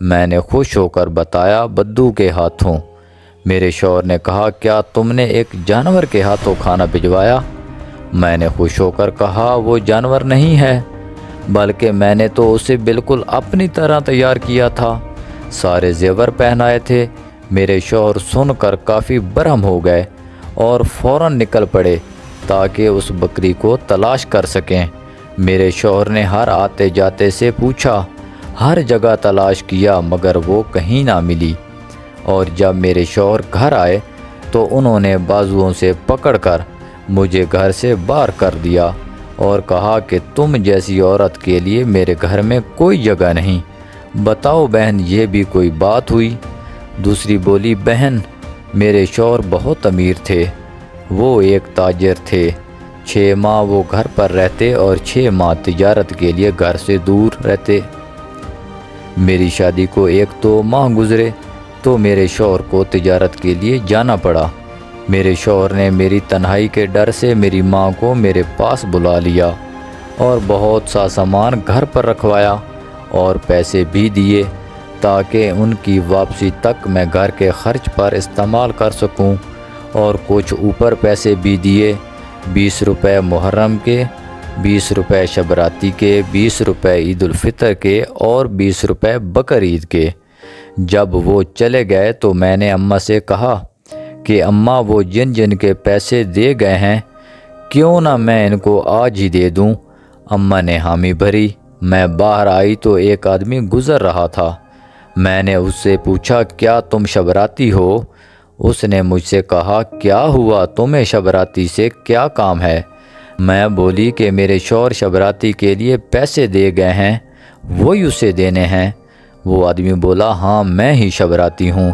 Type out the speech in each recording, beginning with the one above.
میں نے خوش ہو کر بتایا بدو کے ہاتھوں۔ میرے شوہر نے کہا کیا تم نے ایک جانور کے ہاتھوں کھانا بھجوایا؟ میں نے خوش ہو کر کہا وہ جانور نہیں ہے بلکہ میں نے تو اسے بالکل اپنی طرح تیار کیا تھا، سارے زیور پہنائے تھے۔ میرے شوہر سن کر کافی برہم ہو گئے اور فوراً نکل پڑے تاکہ اس بکری کو تلاش کر سکیں۔ میرے شوہر نے ہر آتے جاتے سے پوچھا، ہر جگہ تلاش کیا مگر وہ کہیں نہ ملی، اور جب میرے شوہر گھر آئے تو انہوں نے بازوؤں سے پکڑ کر مجھے گھر سے باہر کر دیا اور کہا کہ تم جیسی عورت کے لیے میرے گھر میں کوئی جگہ نہیں۔ بتاؤ بہن یہ بھی کوئی بات ہوئی؟ دوسری بولی، بہن میرے شوہر بہت امیر تھے، وہ ایک تاجر تھے، 6 ماہ وہ گھر پر رہتے اور 6 ماہ تجارت کے لیے گھر سے دور رہتے۔ میری شادی کو 1-2 ماہ گزرے تو میرے شوہر کو تجارت کے لیے جانا پڑا۔ میرے شوہر نے میری تنہائی کے ڈر سے میری ماں کو میرے پاس بلا لیا اور بہت سا سامان گھر پر رکھوایا اور پیسے بھی دیے تاکہ ان کی واپسی تک میں گھر کے خرچ پر استعمال کر سکوں، اور کچھ اوپر پیسے بھی دیے، 20 روپے محرم کے، 20 روپے شبراتی کے، 20 روپے عید الفطر کے اور 20 روپے بقر عید کے۔ جب وہ چلے گئے تو میں نے اماں سے کہا کہ اماں وہ جن جن کے پیسے دے گئے ہیں کیوں نہ میں ان کو آج ہی دے دوں؟ اماں نے حامی بھری۔ میں باہر آئی تو ایک آدمی گزر رہا تھا۔ میں نے اس سے پوچھا کیا تم شبراتی ہو؟ اس نے مجھ سے کہا کیا ہوا، تمہیں شبراتی سے کیا کام ہے؟ میں بولی کہ میرے شوہر شبراتی کے لیے پیسے دے گئے ہیں، وہی اسے دینے ہیں۔ وہ آدمی بولا ہاں میں ہی شبراتی ہوں۔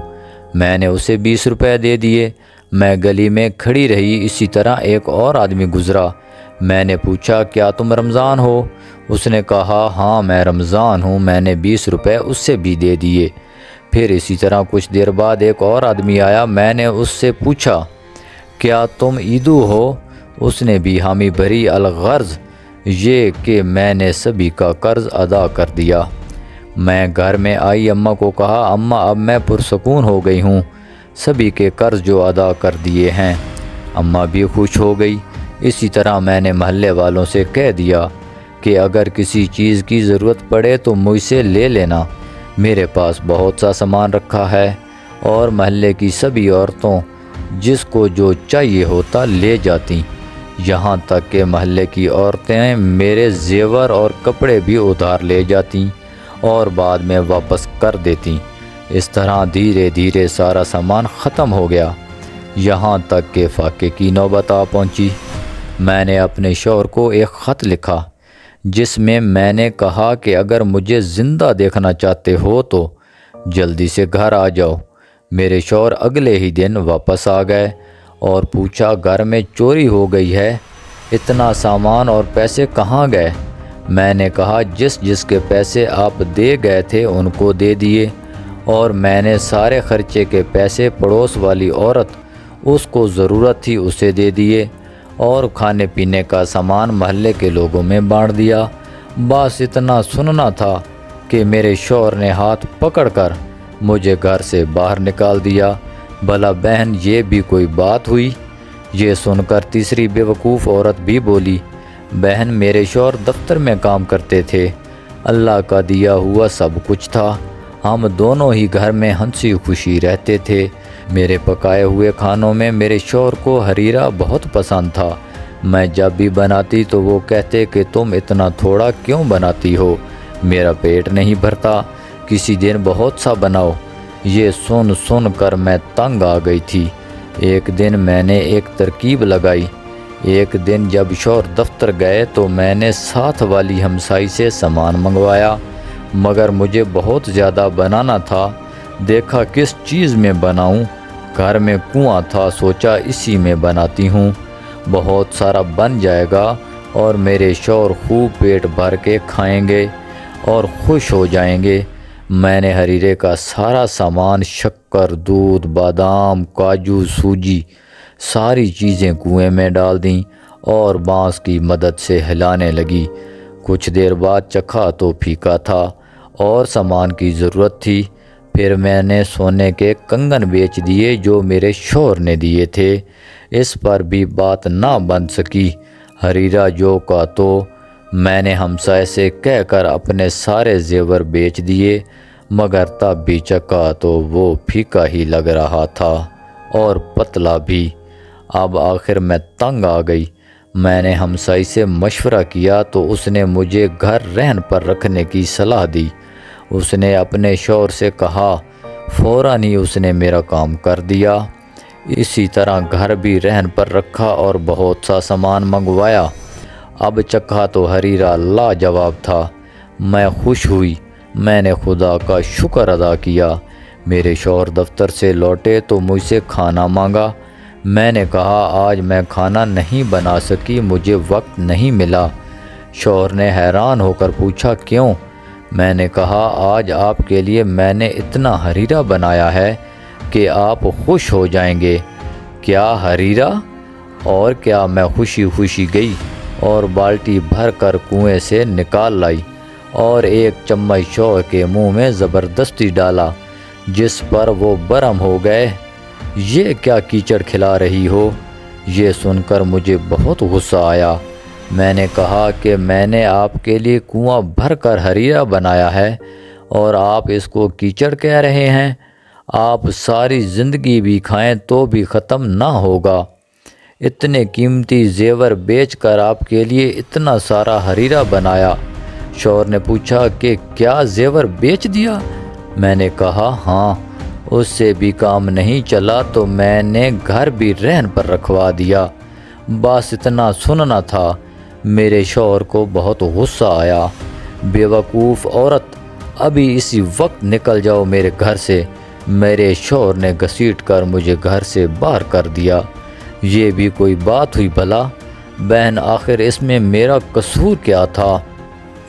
میں نے اسے 20 روپے دے دیے۔ میں گلی میں کھڑی رہی، اسی طرح ایک اور آدمی گزرا۔ میں نے پوچھا کیا تم رمضان ہو؟ اس نے کہا ہاں میں رمضان ہوں۔ میں نے 20 روپے اس سے بھی دے دیے۔ پھر اسی طرح کچھ دیر بعد ایک اور آدمی آیا۔ میں نے اس سے پوچھا کیا تم عیدو ہو؟ اس نے بھی حامی بھری، الغرض یہ کہ میں نے سبھی کا قرض ادا کر دیا۔ میں گھر میں آئی، اماں کو کہا اماں اب میں پرسکون ہو گئی ہوں، سبھی کے قرض جو ادا کر دیے ہیں۔ اماں بھی خوش ہو گئی۔ اسی طرح میں نے محلے والوں سے کہہ دیا کہ اگر کسی چیز کی ضرورت پڑے تو مجھ سے لے لینا، میرے پاس بہت سا سامان رکھا ہے، اور محلے کی سبھی عورتوں جس کو جو چاہیے ہوتا لے جاتیں، یہاں تک کہ محلے کی عورتیں میرے زیور اور کپڑے بھی ادھار لے جاتیں اور بعد میں واپس کر دیتیں۔ اس طرح دھیرے دھیرے سارا سامان ختم ہو گیا، یہاں تک کہ فاقے کی نوبت آ پہنچی۔ میں نے اپنے شوہر کو ایک خط لکھا جس میں میں نے کہا کہ اگر مجھے زندہ دیکھنا چاہتے ہو تو جلدی سے گھر آ جاؤ۔ میرے شوہر اگلے ہی دن واپس آ گئے اور پوچھا گھر میں چوری ہو گئی ہے، اتنا سامان اور پیسے کہاں گئے؟ میں نے کہا جس جس کے پیسے آپ دے گئے تھے ان کو دے دیے، اور میں نے سارے خرچے کے پیسے پڑوس والی عورت اس کو ضرورت تھی اسے دے دیے، اور کھانے پینے کا سامان محلے کے لوگوں میں بانٹ دیا۔ بس اتنا سننا تھا کہ میرے شوہر نے ہاتھ پکڑ کر مجھے گھر سے باہر نکال دیا۔ بھلا بہن یہ بھی کوئی بات ہوئی؟ یہ سن کر تیسری بیوقوف عورت بھی بولی، بہن میرے شوہر دفتر میں کام کرتے تھے، اللہ کا دیا ہوا سب کچھ تھا، ہم دونوں ہی گھر میں ہنسی خوشی رہتے تھے۔ میرے پکائے ہوئے کھانوں میں میرے شوہر کو حریرہ بہت پسند تھا، میں جب بھی بناتی تو وہ کہتے کہ تم اتنا تھوڑا کیوں بناتی ہو، میرا پیٹ نہیں بھرتا، کسی دن بہت سا بناؤ۔ یہ سن سن کر میں تنگ آ گئی تھی۔ ایک دن میں نے ایک ترکیب لگائی۔ ایک دن جب شوہر دفتر گئے تو میں نے ساتھ والی ہمسائی سے سامان منگوایا، مگر مجھے بہت زیادہ بنانا تھا، دیکھا کس چیز میں بناؤں، گھر میں کنواں تھا، سوچا اسی میں بناتی ہوں، بہت سارا بن جائے گا اور میرے شوہر خوب پیٹ بھر کے کھائیں گے اور خوش ہو جائیں گے۔ میں نے حریرے کا سارا سامان، شکر، دودھ، بادام، کاجو، سوجی، ساری چیزیں کنویں میں ڈال دیں اور بانس کی مدد سے ہلانے لگی۔ کچھ دیر بعد چکھا تو پھیکا تھا اور سامان کی ضرورت تھی۔ پھر میں نے سونے کے کنگن بیچ دیے جو میرے شوہر نے دیے تھے۔ اس پر بھی بات نہ بن سکی۔ حریرہ جو کا تو میں نے ہمسائے سے کہہ کر اپنے سارے زیور بیچ دیے، مگر تب بھی چکا تو وہ پھیکا ہی لگ رہا تھا اور پتلا بھی۔ اب آخر میں تنگ آ گئی۔ میں نے ہمسائی سے مشورہ کیا تو اس نے مجھے گھر رہن پر رکھنے کی صلاح دی۔ اس نے اپنے شوہر سے کہا، فوراً ہی اس نے میرا کام کر دیا۔ اسی طرح گھر بھی رہن پر رکھا اور بہت سا سامان منگوایا۔ اب چکھا تو حریرہ لاجواب تھا۔ میں خوش ہوئی۔ میں نے خدا کا شکر ادا کیا۔ میرے شوہر دفتر سے لوٹے تو مجھ سے کھانا مانگا۔ میں نے کہا، آج میں کھانا نہیں بنا سکی، مجھے وقت نہیں ملا۔ شوہر نے حیران ہو کر پوچھا، کیوں؟ میں نے کہا، آج آپ کے لیے میں نے اتنا حریرہ بنایا ہے کہ آپ خوش ہو جائیں گے۔ کیا حریرہ؟ اور کیا میں خوشی خوشی گئی اور بالٹی بھر کر کنویں سے نکال لائی اور ایک چمچ شوہر کے منہ میں زبردستی ڈالا، جس پر وہ برہم ہو گئے۔ یہ کیا کیچڑ کھلا رہی ہو؟ یہ سن کر مجھے بہت غصہ آیا۔ میں نے کہا کہ میں نے آپ کے لیے کنواں بھر کر حریرہ بنایا ہے اور آپ اس کو کیچڑ کہہ رہے ہیں؟ آپ ساری زندگی بھی کھائیں تو بھی ختم نہ ہوگا۔ اتنے قیمتی زیور بیچ کر آپ کے لیے اتنا سارا حریرہ بنایا۔ شوہر نے پوچھا کہ کیا زیور بیچ دیا؟ میں نے کہا، ہاں۔ اس سے بھی کام نہیں چلا تو میں نے گھر بھی رہن پر رکھوا دیا۔ بس اتنا سننا تھا۔ میرے شوہر کو بہت غصہ آیا۔ بیوقوف عورت، ابھی اسی وقت نکل جاؤ میرے گھر سے۔ میرے شوہر نے گھسیٹ کر مجھے گھر سے باہر کر دیا۔ یہ بھی کوئی بات ہوئی بھلا؟ بہن، آخر اس میں میرا قصور کیا تھا؟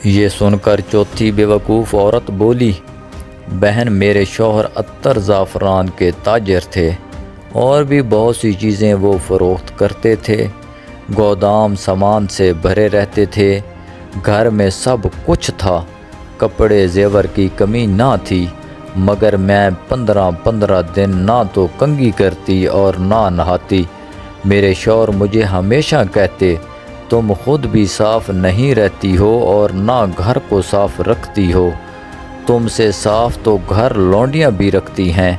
یہ سن کر چوتھی بیوقوف عورت بولی، بہن، میرے شوہر عطر زعفران کے تاجر تھے اور بھی بہت سی چیزیں وہ فروخت کرتے تھے۔ گودام سامان سے بھرے رہتے تھے۔ گھر میں سب کچھ تھا۔ کپڑے زیور کی کمی نہ تھی، مگر میں 15 دن نہ تو کنگھی کرتی اور نہ نہاتی۔ میرے شوہر مجھے ہمیشہ کہتے، تم خود بھی صاف نہیں رہتی ہو اور نہ گھر کو صاف رکھتی ہو۔ تم سے صاف تو گھر لونڈیاں بھی رکھتی ہیں۔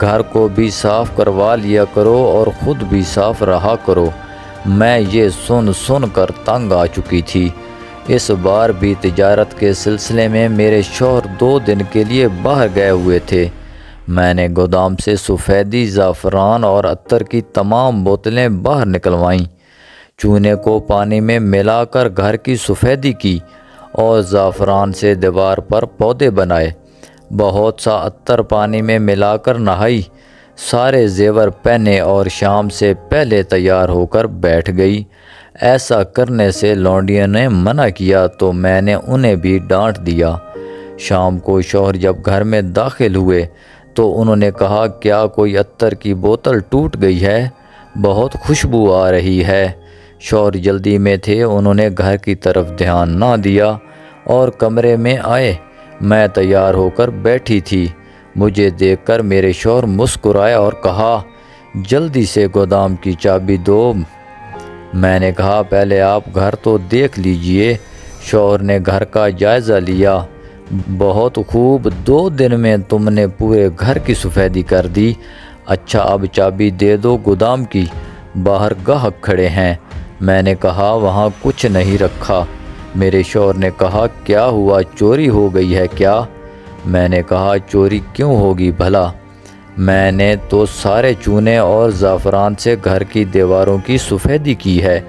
گھر کو بھی صاف کروا لیا کرو اور خود بھی صاف رہا کرو۔ میں یہ سن کر تنگ آ چکی تھی۔ اس بار بھی تجارت کے سلسلے میں میرے شوہر 2 دن کے لیے باہر گئے ہوئے تھے۔ میں نے گودام سے سفیدی، زعفران اور عطر کی تمام بوتلیں باہر نکلوائیں۔ چونے کو پانی میں ملا کر گھر کی سفیدی کی اور زعفران سے دیوار پر پودے بنائے۔ بہت سا عطر پانی میں ملا کر نہائی۔ سارے زیور پہنے اور شام سے پہلے تیار ہو کر بیٹھ گئی۔ ایسا کرنے سے لونڈیوں نے منع کیا تو میں نے انہیں بھی ڈانٹ دیا۔ شام کو شوہر جب گھر میں داخل ہوئے تو انہوں نے کہا، کیا کوئی عطر کی بوتل ٹوٹ گئی ہے؟ بہت خوشبو آ رہی ہے۔ شوہر جلدی میں تھے، انہوں نے گھر کی طرف دھیان نہ دیا اور کمرے میں آئے۔ میں تیار ہو کر بیٹھی تھی۔ مجھے دیکھ کر میرے شوہر مسکرائے اور کہا، جلدی سے گودام کی چابی دو۔ میں نے کہا، پہلے آپ گھر تو دیکھ لیجئے۔ شوہر نے گھر کا جائزہ لیا۔ بہت خوب، 2 دن میں تم نے پورے گھر کی سفیدی کر دی۔ اچھا، اب چابی دے دو گودام کی، باہر گاہک کھڑے ہیں۔ میں نے کہا، وہاں کچھ نہیں رکھا۔ میرے شوہر نے کہا، کیا ہوا، چوری ہو گئی ہے کیا؟ میں نے کہا، چوری کیوں ہوگی بھلا؟ میں نے تو سارے چونے اور زعفران سے گھر کی دیواروں کی سفیدی کی ہے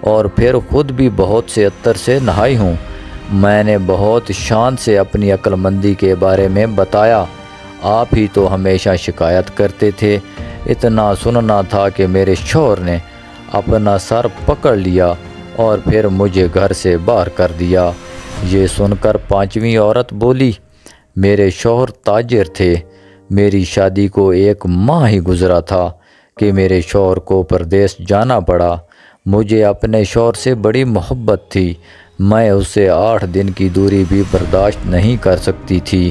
اور پھر خود بھی بہت سے عطر سے نہائی ہوں۔ میں نے بہت شان سے اپنی عقل مندی کے بارے میں بتایا۔ آپ ہی تو ہمیشہ شکایت کرتے تھے۔ اتنا سننا تھا کہ میرے شوہر نے اپنا سر پکڑ لیا اور پھر مجھے گھر سے باہر کر دیا۔ یہ سن کر 5ویں عورت بولی، میرے شوہر تاجر تھے۔ میری شادی کو 1 ماہ ہی گزرا تھا کہ میرے شوہر کو پردیس جانا پڑا۔ مجھے اپنے شوہر سے بڑی محبت تھی۔ میں اسے 8 دن کی دوری بھی برداشت نہیں کر سکتی تھی۔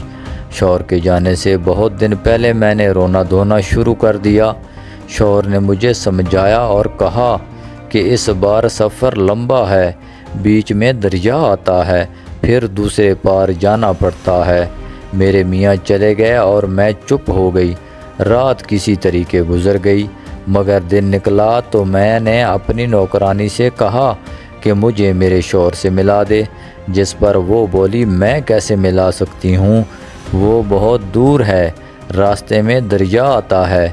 شوہر کے جانے سے بہت دن پہلے میں نے رونا دھونا شروع کر دیا۔ شوہر نے مجھے سمجھایا اور کہا کہ اس بار سفر لمبا ہے، بیچ میں دریا آتا ہے، پھر دوسرے پار جانا پڑتا ہے۔ میرے میاں چلے گئے اور میں چپ ہو گئی۔ رات کسی طریقے گزر گئی، مگر دن نکلا تو میں نے اپنی نوکرانی سے کہا کہ مجھے میرے شوہر سے ملا دے، جس پر وہ بولی میں کیسے ملا سکتی ہوں، وہ بہت دور ہے، راستے میں دریا آتا ہے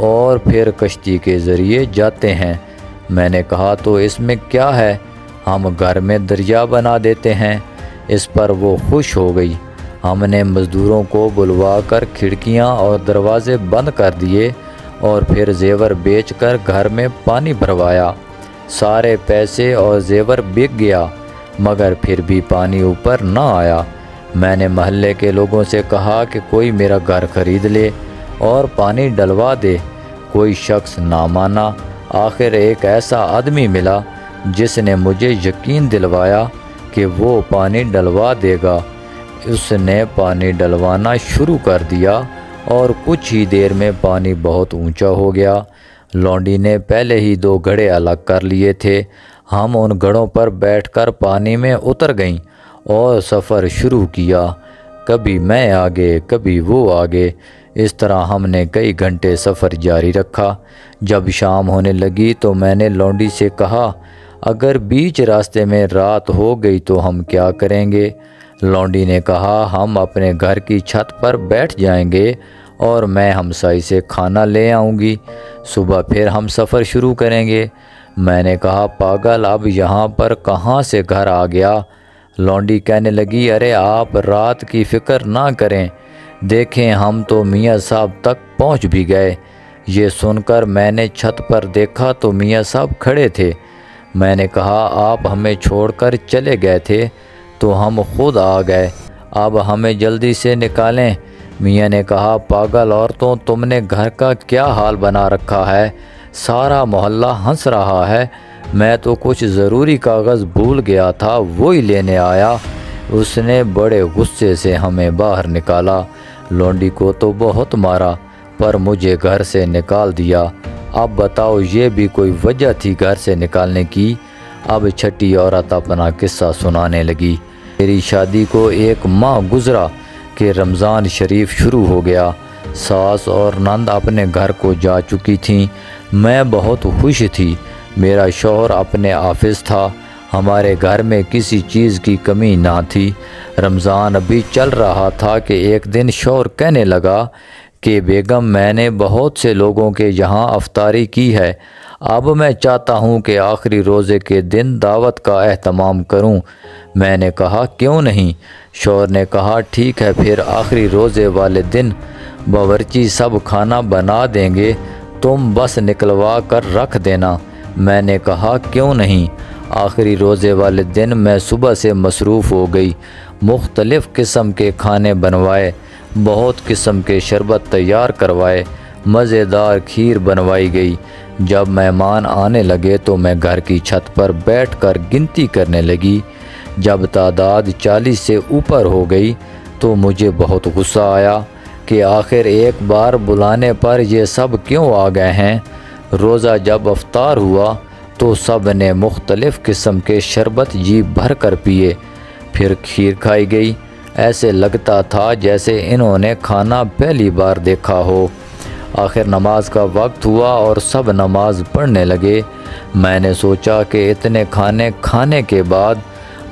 اور پھر کشتی کے ذریعے جاتے ہیں۔ میں نے کہا تو اس میں کیا ہے، ہم گھر میں دریا بنا دیتے ہیں۔ اس پر وہ خوش ہو گئی۔ ہم نے مزدوروں کو بلوا کر کھڑکیاں اور دروازے بند کر دیے اور پھر زیور بیچ کر گھر میں پانی بھروایا۔ سارے پیسے اور زیور بک گیا، مگر پھر بھی پانی اوپر نہ آیا۔ میں نے محلے کے لوگوں سے کہا کہ کوئی میرا گھر خرید لے اور پانی ڈلوا دے۔ کوئی شخص نہ مانا۔ آخر ایک ایسا آدمی ملا جس نے مجھے یقین دلوایا کہ وہ پانی ڈلوا دے گا۔ اس نے پانی ڈلوانا شروع کر دیا اور کچھ ہی دیر میں پانی بہت اونچا ہو گیا۔ لونڈی نے پہلے ہی 2 گھڑے الگ کر لیے تھے۔ ہم ان گھڑوں پر بیٹھ کر پانی میں اتر گئیں اور سفر شروع کیا، کبھی میں آگے کبھی وہ آگے۔ اس طرح ہم نے کئی گھنٹے سفر جاری رکھا۔ جب شام ہونے لگی تو میں نے لونڈی سے کہا اگر بیچ راستے میں رات ہو گئی تو ہم کیا کریں گے؟ لونڈی نے کہا ہم اپنے گھر کی چھت پر بیٹھ جائیں گے اور میں ہمسائی سے کھانا لے آؤں گی، صبح پھر ہم سفر شروع کریں گے۔ میں نے کہا پاگل، اب یہاں پر کہاں سے گھر آ گیا؟ لونڈی کہنے لگی ارے آپ رات کی فکر نہ کریں، دیکھیں ہم تو میاں صاحب تک پہنچ بھی گئے۔ یہ سن کر میں نے چھت پر دیکھا تو میاں صاحب کھڑے تھے۔ میں نے کہا آپ ہمیں چھوڑ کر چلے گئے تھے تو ہم خود آ گئے، اب ہمیں جلدی سے نکالیں۔ میاں نے کہا پاگل عورتوں، تم نے گھر کا کیا حال بنا رکھا ہے، سارا محلہ ہنس رہا ہے۔ میں تو کچھ ضروری کاغذ بھول گیا تھا، وہی لینے آیا۔ اس نے بڑے غصے سے ہمیں باہر نکالا۔ لونڈی کو تو بہت مارا پر مجھے گھر سے نکال دیا۔ اب بتاؤ یہ بھی کوئی وجہ تھی گھر سے نکالنے کی؟ اب چھٹی عورت اپنا قصہ سنانے لگی۔ میری شادی کو 1 ماہ گزرا کہ رمضان شریف شروع ہو گیا۔ ساس اور نند اپنے گھر کو جا چکی تھیں۔ میں بہت خوش تھی۔ میرا شوہر اپنے آفس تھا۔ ہمارے گھر میں کسی چیز کی کمی نہ تھی۔ رمضان ابھی چل رہا تھا کہ ایک دن شوہر کہنے لگا کہ بیگم میں نے بہت سے لوگوں کے یہاں افطاری کی ہے، اب میں چاہتا ہوں کہ آخری روزے کے دن دعوت کا اہتمام کروں۔ میں نے کہا کیوں نہیں؟ شوہر نے کہا ٹھیک ہے، پھر آخری روزے والے دن باورچی سب کھانا بنا دیں گے، تم بس نکلوا کر رکھ دینا۔ میں نے کہا کیوں نہیں؟ آخری روزے والے دن میں صبح سے مصروف ہو گئی، مختلف قسم کے کھانے بنوائے، بہت قسم کے شربت تیار کروائے، مزیدار کھیر بنوائی گئی۔ جب مہمان آنے لگے تو میں گھر کی چھت پر بیٹھ کر گنتی کرنے لگی۔ جب تعداد 40 سے اوپر ہو گئی تو مجھے بہت غصہ آیا کہ آخر ایک بار بلانے پر یہ سب کیوں آ گئے ہیں۔ روزہ جب افطار ہوا تو سب نے مختلف قسم کے شربت جی بھر کر پیے، پھر کھیر کھائی گئی۔ ایسے لگتا تھا جیسے انہوں نے کھانا پہلی بار دیکھا ہو۔ آخر نماز کا وقت ہوا اور سب نماز پڑھنے لگے۔ میں نے سوچا کہ اتنے کھانے کھانے کے بعد،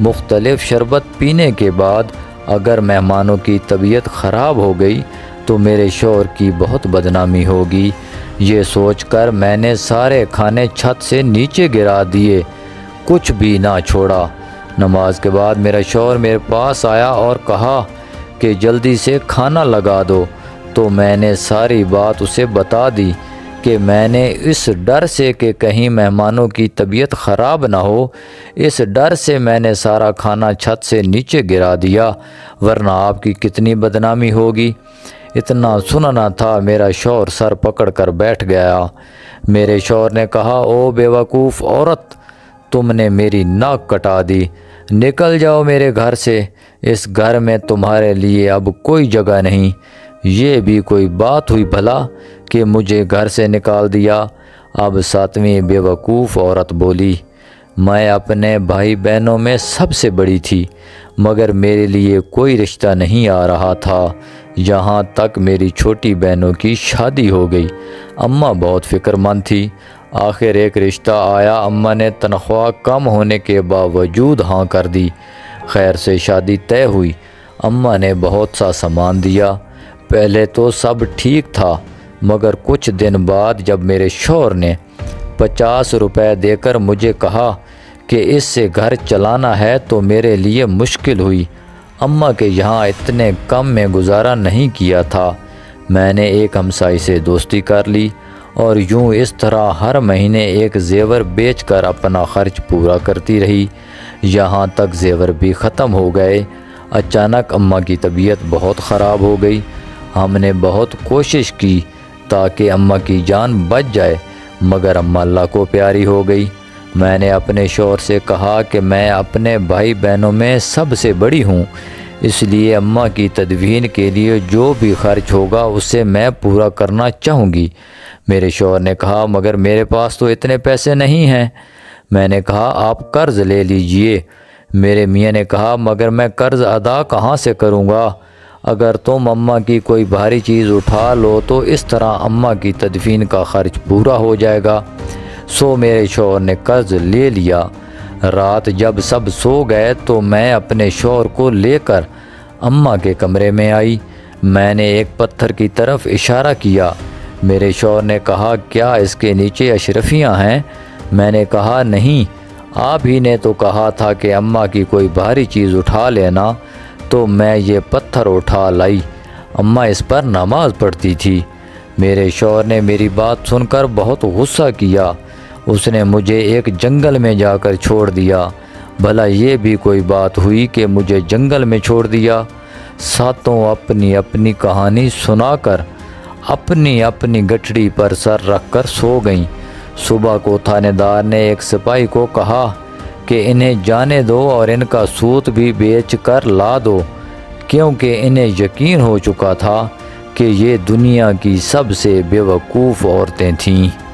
مختلف شربت پینے کے بعد اگر مہمانوں کی طبیعت خراب ہو گئی تو میرے شوہر کی بہت بدنامی ہوگی۔ یہ سوچ کر میں نے سارے کھانے چھت سے نیچے گرا دیے، کچھ بھی نہ چھوڑا۔ نماز کے بعد میرا شوہر میرے پاس آیا اور کہا کہ جلدی سے کھانا لگا دو، تو میں نے ساری بات اسے بتا دی کہ میں نے اس ڈر سے کہ کہیں مہمانوں کی طبیعت خراب نہ ہو، اس ڈر سے میں نے سارا کھانا چھت سے نیچے گرا دیا، ورنہ آپ کی کتنی بدنامی ہوگی۔ اتنا سننا تھا میرا شوہر سر پکڑ کر بیٹھ گیا۔ میرے شوہر نے کہا او بیوقوف عورت، تم نے میری ناک کٹا دی۔ نکل جاؤ میرے گھر سے، اس گھر میں تمہارے لیے اب کوئی جگہ نہیں۔ یہ بھی کوئی بات ہوئی بھلا کہ مجھے گھر سے نکال دیا؟ اب 7ویں بیوقوف عورت بولی، میں اپنے بھائی بہنوں میں سب سے بڑی تھی، مگر میرے لیے کوئی رشتہ نہیں آ رہا تھا، یہاں تک میری چھوٹی بہنوں کی شادی ہو گئی۔ اماں بہت فکر مند تھی۔ آخر ایک رشتہ آیا، اماں نے تنخواہ کم ہونے کے باوجود ہاں کر دی۔ خیر سے شادی طے ہوئی۔ اماں نے بہت سا سامان دیا۔ پہلے تو سب ٹھیک تھا، مگر کچھ دن بعد جب میرے شوہر نے 50 روپے دے کر مجھے کہا کہ اس سے گھر چلانا ہے تو میرے لیے مشکل ہوئی۔ اماں کے یہاں اتنے کم میں گزارا نہیں کیا تھا۔ میں نے ایک ہمسائی سے دوستی کر لی اور یوں اس طرح ہر مہینے ایک زیور بیچ کر اپنا خرچ پورا کرتی رہی، یہاں تک زیور بھی ختم ہو گئے۔ اچانک اماں کی طبیعت بہت خراب ہو گئی۔ ہم نے بہت کوشش کی تاکہ اماں کی جان بچ جائے، مگر اماں اللہ کو پیاری ہو گئی۔ میں نے اپنے شوہر سے کہا کہ میں اپنے بھائی بہنوں میں سب سے بڑی ہوں، اس لیے اماں کی تدفین کے لیے جو بھی خرچ ہوگا اسے میں پورا کرنا چاہوں گی۔ میرے شوہر نے کہا، مگر میرے پاس تو اتنے پیسے نہیں ہیں۔ میں نے کہا، آپ قرض لے لیجئے۔ میرے میاں نے کہا، مگر میں قرض ادا کہاں سے کروں گا؟ اگر تم اماں کی کوئی بھاری چیز اٹھا لو تو اس طرح اماں کی تدفین کا خرچ پورا ہو جائے گا۔ سو میرے شوہر نے قرض لے لیا۔ رات جب سب سو گئے تو میں اپنے شوہر کو لے کر اماں کے کمرے میں آئی۔ میں نے ایک پتھر کی طرف اشارہ کیا۔ میرے شوہر نے کہا، کیا اس کے نیچے اشرفیاں ہیں؟ میں نے کہا، نہیں، آپ ہی نے تو کہا تھا کہ اماں کی کوئی بھاری چیز اٹھا لینا، تو میں یہ پتھر اٹھا لائی۔ اماں اس پر نماز پڑھتی تھی۔ میرے شوہر نے میری بات سن کر بہت غصہ کیا۔ اس نے مجھے ایک جنگل میں جا کر چھوڑ دیا۔ بھلا یہ بھی کوئی بات ہوئی کہ مجھے جنگل میں چھوڑ دیا؟ ساتوں اپنی اپنی کہانی سنا کر اپنی اپنی گٹھڑی پر سر رکھ کر سو گئیں۔ صبح کو تھانے دار نے ایک سپاہی کو کہا کہ انہیں جانے دو اور ان کا سوت بھی بیچ کر لا دو، کیونکہ انہیں یقین ہو چکا تھا کہ یہ دنیا کی سب سے بیوقوف عورتیں تھیں۔